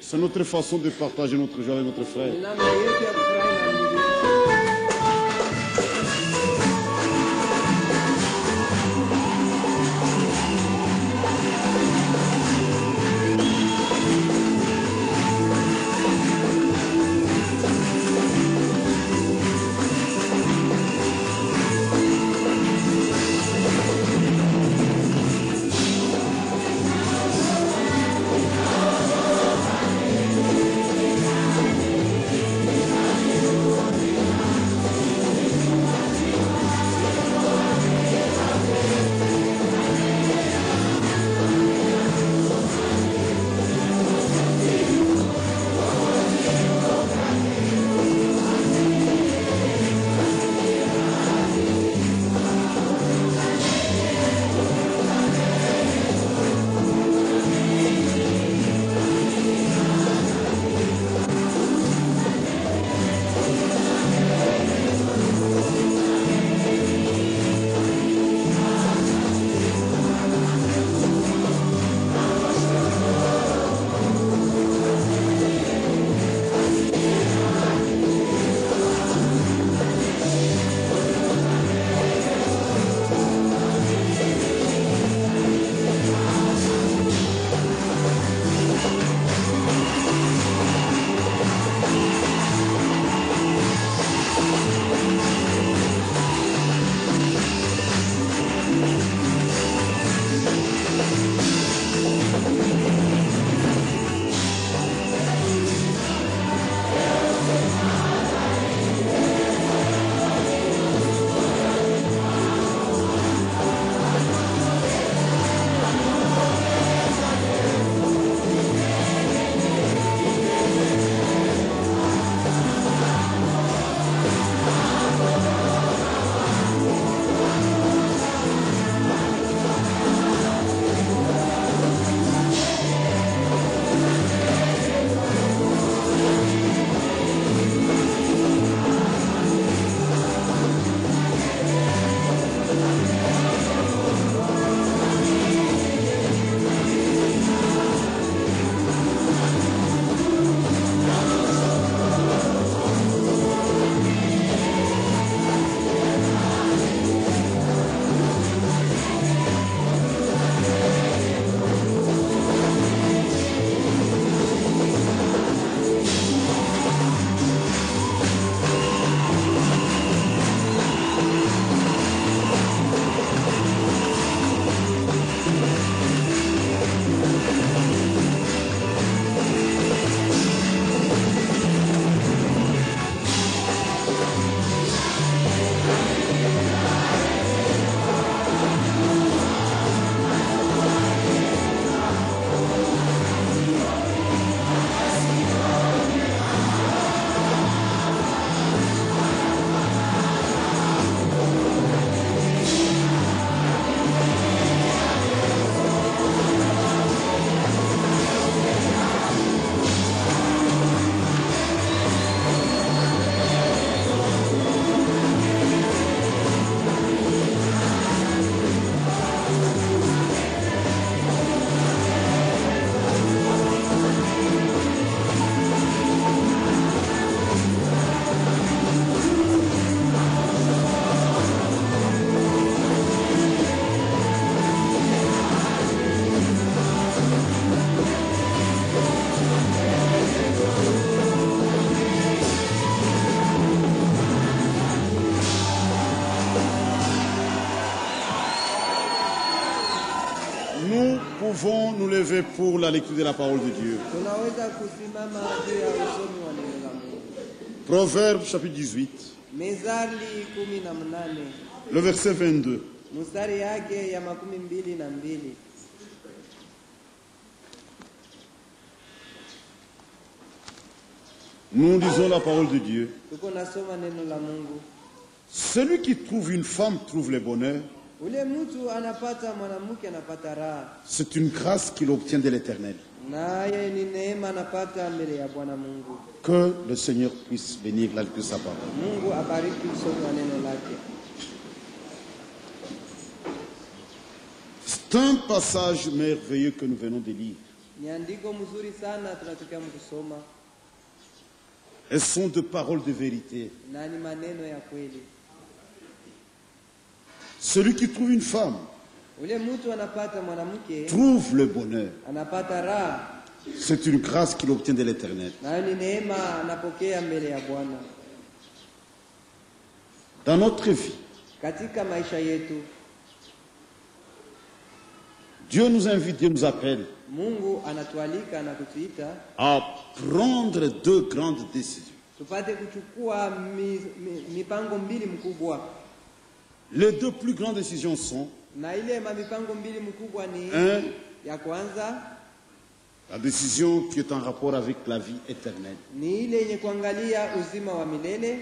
C'est notre façon de partager notre joie avec notre frère. Ni namna yetu ya kufurahi na ndugu yetu. Nous pouvons nous lever pour la lecture de la parole de Dieu. Tunaweza kusimama juu ya usomi wa neno la Mungu. Proverbe chapitre 18, Mezali 18. le verset 22. Mstari yake ya 22. Nous lisons la parole de Dieu. Tuko nasoma neno la Mungu. Celui qui trouve une femme trouve le bonheur. Ule mtu anapata mwanamke anapata raha. C'est une grâce qu'il obtient de l'Éternel. Naye ni neema anapata mbele ya Bwana Mungu. Que le Seigneur puisse bénir la lecture de sa parole. Mungu abariki usomi wa neno lake. C'est un passage merveilleux que nous venons de lire. Ni andiko mzuri sana tunatokea mkusoma. Elles sont de paroles de vérité. Na ni maneno ya kweli. Celui qui trouve une femme Ule mtu anapata mwanamke trouve le bonheur. anapata raha. C'est une grâce qu'il obtient de l'Éternel. Na ni neema anapokea mbele ya Bwana. Dans notre vie, Katika maisha yetu Dieu nous invite, Dieu nous appelle Mungu anatualika na kutuita à prendre deux grandes décisions. tupate kuchukua mipango mbili mkubwa. Les deux plus grandes décisions sont Na ile mipango mbili mkubwa ni ya kwanza, la décision qui est en rapport avec la vie éternelle. ni ile yenye kuangalia uzima wa milele.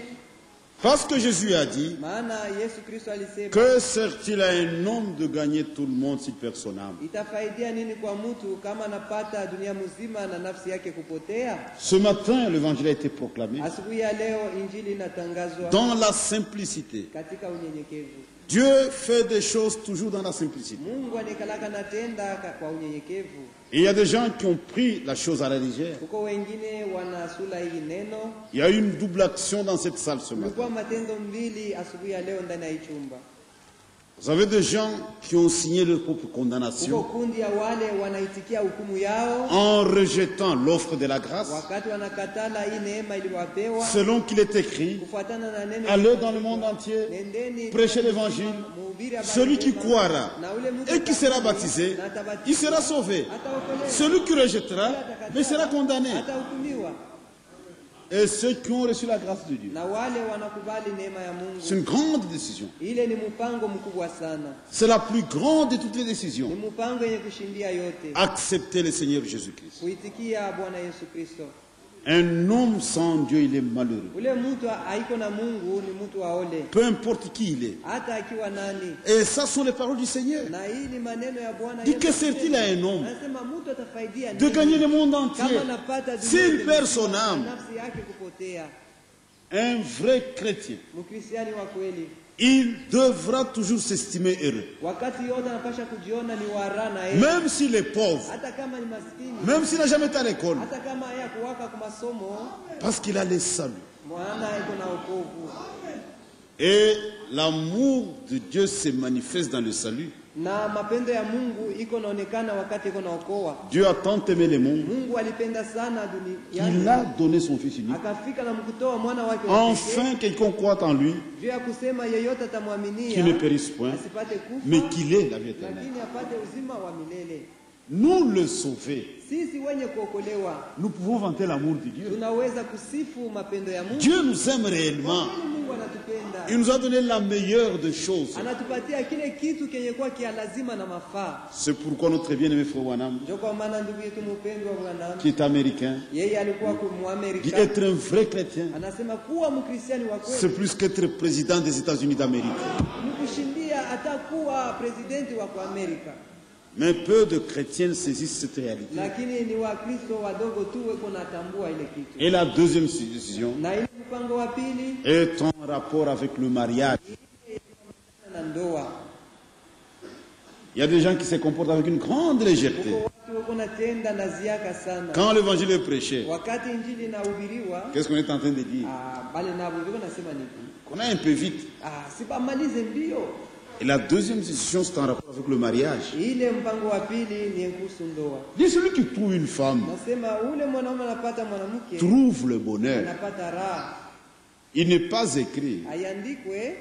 Parce que Jésus a dit, Maana Yesu Kristo alisema, que sert-il à un homme de gagner tout le monde s'il perd son âme? itafaidia nini kwa mtu kama anapata dunia mzima na nafsi yake kupotea? Ce matin, l'évangile a été proclamé Asubuhi ya leo injili inatangazwa dans la simplicité. katika unyenyekevu. Dieu fait des choses toujours dans la simplicité. Mungu anikalaka natenda kwa unyenyekevu. Et il y a des gens qui ont pris la chose à la légère. Kuko wengine wanasula hii neno. Il y a eu une double action dans cette salle ce matin. Kulikuwa matendo mbili asubuhi ya leo ndani ya hii chumba. Vous avez des gens qui ont signé leur propre Kuko condamnation kundi ya wale wanaitikia hukumu yao en rejetant l'offre de la grâce, wakati wanakatala hii neema iliyowapewa selon qu'il est écrit, kufuatana na neno. allez dans le monde entier, Nendeni prêchez l'évangile. mhubiri habari Celui qui njema, croira na ule mtu et qui sera baptisé, na atabatizwa, il sera sauvé. ataokolewa, Celui qui rejettera, mais sera condamné. atahukumiwa. Et ceux qui ont reçu la grâce de Dieu. Na wale wanakubali neema ya C'est Mungu, une grande décision. ile ni mpango mkubwa sana, C'est la plus grande de toutes les décisions. ni mpango yenye kushindia yote, Accepter le Seigneur Jésus-Christ. kuitikia Bwana Yesu Kristo. Un homme sans Dieu, il est malheureux. Ule mtu haiko na Mungu ni mtu aole, Peu importe qui il est. hata akiwa nani. Et ça sont les paroles du Seigneur. Na hii ni maneno ya Bwana Dit Yesu que sert-il à un homme anasema mtu atafaidia de nini gagner le monde kama entier anapata dunia s'il nzima perd son na âme? nafsi yake kupotea? Un vrai chrétien, Mkristiani wa kweli il devra toujours s'estimer heureux. wakati yote anapasha kujiona ni wara na yeye, Même s'il est pauvre, hata kama ni maskini, même s'il n'a jamais été à l'école, hata kama yeye kuwaka kwa masomo, parce qu'il a le salut. mwana iko na wokovu. Et l'amour de Dieu se manifeste dans le salut. Na mapendo ya Mungu iko naonekana wakati iko naokoa. Dieu a tant aimé le monde Mungu alipenda sana qu'il dunia, a donné son Fils unique. akafika na mkutoa mwana wake wa pekee, Enfin, quelqu'un croit en lui, juu ya kusema yeyote qu'il ne atamwaminia périsse point, asipate kufa, mais qu'il ait la vie éternelle. lakini apate uzima wa milele. Nous, le sauvés, Sisi wenye kuokolewa nous pouvons vanter l'amour de Dieu. tunaweza kusifu mapendo ya Mungu. Dieu nous aime réellement. Kwa nini Mungu anatupenda? Il nous a donné la meilleure des choses. Anatupatia kile kitu kenye kwa kia lazima na mafaa. C'est pourquoi notre bien-aimé frère Wanam, Ndio kwa maana ndugu yetu mpendwa Bwana, qui est américain, yeye alikuwa dit Muamerika, être un vrai chrétien, anasema kuwa mkristiani wa c'est kweli plus qu'être président des États-Unis d'Amérique. ni kushindia atakuwa presidenti wa kwa Amerika. Mais peu de chrétiens saisissent cette réalité. Lakini ni Wakristo wadogo tu weko natambua ile kitu. Et la deuxième décision Na ile mpango wa pili est en rapport avec le mariage. na ndoa. Il y a des gens qui se comportent avec une grande légèreté. Huko watu weko natenda na ziaka sana. Quand l'évangile est prêché, Wakati injili inahubiriwa, qu'est-ce qu'on est en train de dire? bale nabo weko nasema nini? Qu'on a un peu vite. Sipamalize mbio. Et la deuxième décision, c'est en rapport avec le mariage. Ile mpango wa pili ni kuhusu ndoa. Dit celui qui trouve une femme Nasema ule mwanaume anapata mwanamke trouve le bonheur. anapata raha. Il n'est pas écrit. Aiandikwe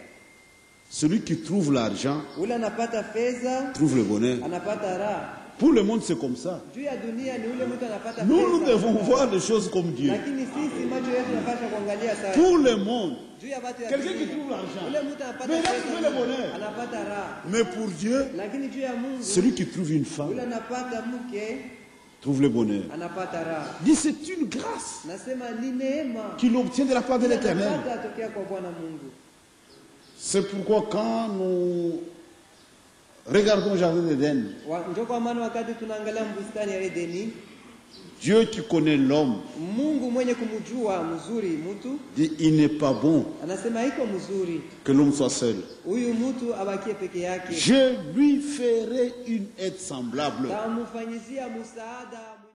Celui qui trouve l'argent ule anapata fedha trouve le bonheur. anapata raha. Pour le monde, c'est comme ça. Juu ya dunia ni ule mtu anapata Nous, fedha. nous devons voir les choses comme Dieu. Lakini sisi macho yetu yanapaswa kuangalia sawa. Pour le monde, Juu ya watu ya quelqu'un qui dunia. trouve l'argent, Ule mtu anapata mais il a trouvé le bonheur. anapata raha. Mais pour Dieu, Lakini juu ya Mungu celui qui trouve une ule femme anapata mke trouve le bonheur. anapata raha. Dit c'est une grâce Nasema ni neema qu'il obtient de la part de l'Éternel. anapata atokea kwa Bwana Mungu. C'est pourquoi quand nous regardons le jardin d'Éden, Ndio kwa maana wakati tunaangalia bustani ya Edeni, Dieu qui connaît l'homme Mungu mwenye kumjua mzuri mtu dit il n'est pas bon anasema iko mzuri que l'homme soit seul. huyu mtu abakie peke yake, Je lui ferai une aide semblable. tamfanyizia msaada.